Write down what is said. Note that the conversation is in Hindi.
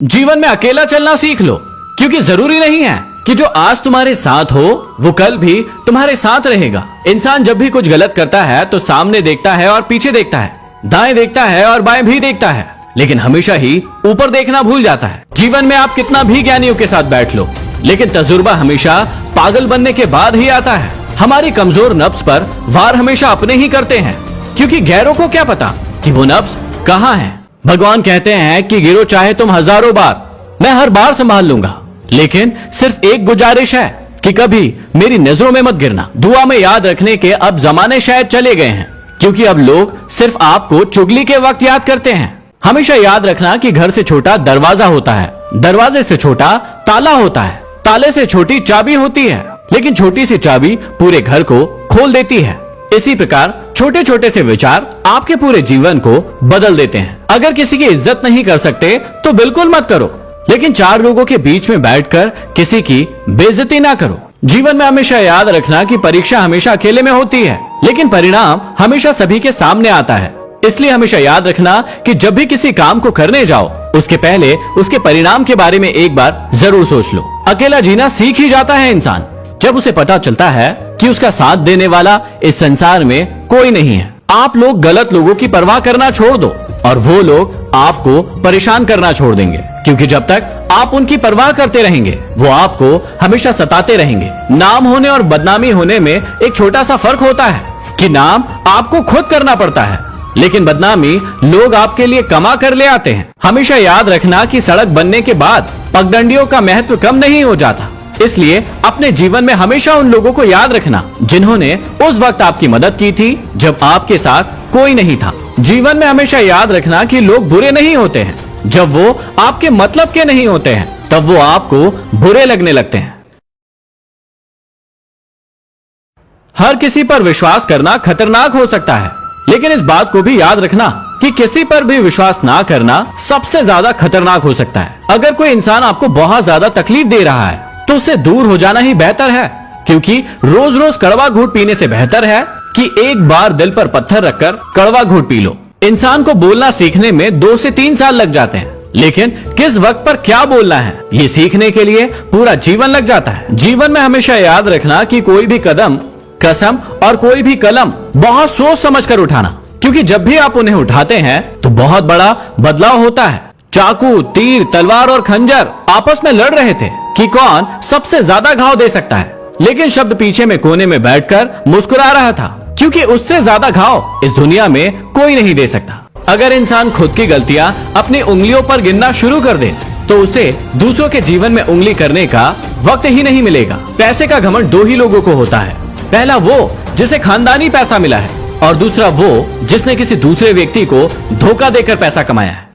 जीवन में अकेला चलना सीख लो, क्योंकि जरूरी नहीं है कि जो आज तुम्हारे साथ हो वो कल भी तुम्हारे साथ रहेगा। इंसान जब भी कुछ गलत करता है तो सामने देखता है और पीछे देखता है, दाएं देखता है और बाएं भी देखता है, लेकिन हमेशा ही ऊपर देखना भूल जाता है। जीवन में आप कितना भी ज्ञानियों के साथ बैठ लो, लेकिन तजुर्बा हमेशा पागल बनने के बाद ही आता है। हमारी कमजोर नफ्स पर वार हमेशा अपने ही करते हैं, क्योंकि गैरों को क्या पता कि वो नफ्स कहाँ है। भगवान कहते हैं कि गिरो चाहे तुम हजारों बार, मैं हर बार संभाल लूंगा, लेकिन सिर्फ एक गुजारिश है कि कभी मेरी नजरों में मत गिरना। दुआ में याद रखने के अब जमाने शायद चले गए हैं, क्योंकि अब लोग सिर्फ आपको चुगली के वक्त याद करते हैं। हमेशा याद रखना कि घर से छोटा दरवाजा होता है, दरवाजे से छोटा ताला होता है, ताले से छोटी चाबी होती है, लेकिन छोटी सी चाबी पूरे घर को खोल देती है। इसी प्रकार छोटे छोटे से विचार आपके पूरे जीवन को बदल देते हैं। अगर किसी की इज्जत नहीं कर सकते तो बिल्कुल मत करो, लेकिन चार लोगों के बीच में बैठकर किसी की बेइज्जती ना करो। जीवन में हमेशा याद रखना कि परीक्षा हमेशा अकेले में होती है, लेकिन परिणाम हमेशा सभी के सामने आता है। इसलिए हमेशा याद रखना कि जब भी किसी काम को करने जाओ, उसके पहले उसके परिणाम के बारे में एक बार जरूर सोच लो। अकेला जीना सीख ही जाता है इंसान जब उसे पता चलता है कि उसका साथ देने वाला इस संसार में कोई नहीं है। आप लोग गलत लोगों की परवाह करना छोड़ दो और वो लोग आपको परेशान करना छोड़ देंगे, क्योंकि जब तक आप उनकी परवाह करते रहेंगे वो आपको हमेशा सताते रहेंगे। नाम होने और बदनामी होने में एक छोटा सा फर्क होता है कि नाम आपको खुद करना पड़ता है, लेकिन बदनामी लोग आपके लिए कमा कर ले आते हैं। हमेशा याद रखना कि सड़क बनने के बाद पगडंडियों का महत्व कम नहीं हो जाता। इसलिए अपने जीवन में हमेशा उन लोगों को याद रखना जिन्होंने उस वक्त आपकी मदद की थी जब आपके साथ कोई नहीं था। जीवन में हमेशा याद रखना कि लोग बुरे नहीं होते हैं, जब वो आपके मतलब के नहीं होते हैं तब वो आपको बुरे लगने लगते हैं। हर किसी पर विश्वास करना खतरनाक हो सकता है, लेकिन इस बात को भी याद रखना कि किसी पर भी विश्वास ना करना सबसे ज्यादा खतरनाक हो सकता है। अगर कोई इंसान आपको बहुत ज्यादा तकलीफ दे रहा है तो उससे दूर हो जाना ही बेहतर है, क्योंकि रोज रोज कड़वा घूंट पीने से बेहतर है कि एक बार दिल पर पत्थर रखकर कड़वा घूंट पी लो। इंसान को बोलना सीखने में 2 से 3 साल लग जाते हैं, लेकिन किस वक्त पर क्या बोलना है ये सीखने के लिए पूरा जीवन लग जाता है। जीवन में हमेशा याद रखना कि कोई भी कदम, कसम और कोई भी कलम बहुत सोच समझ कर उठाना, क्योंकि जब भी आप उन्हें उठाते हैं तो बहुत बड़ा बदलाव होता है। चाकू, तीर, तलवार और खंजर आपस में लड़ रहे थे कि कौन सबसे ज्यादा घाव दे सकता है, लेकिन शब्द पीछे में कोने में बैठकर मुस्कुरा रहा था, क्योंकि उससे ज्यादा घाव इस दुनिया में कोई नहीं दे सकता। अगर इंसान खुद की गलतियां अपनी उंगलियों पर गिनना शुरू कर दे तो उसे दूसरों के जीवन में उंगली करने का वक्त ही नहीं मिलेगा। पैसे का घमंड 2 ही लोगों को होता है, पहला वो जिसे खानदानी पैसा मिला है और दूसरा वो जिसने किसी दूसरे व्यक्ति को धोखा देकर पैसा कमाया है।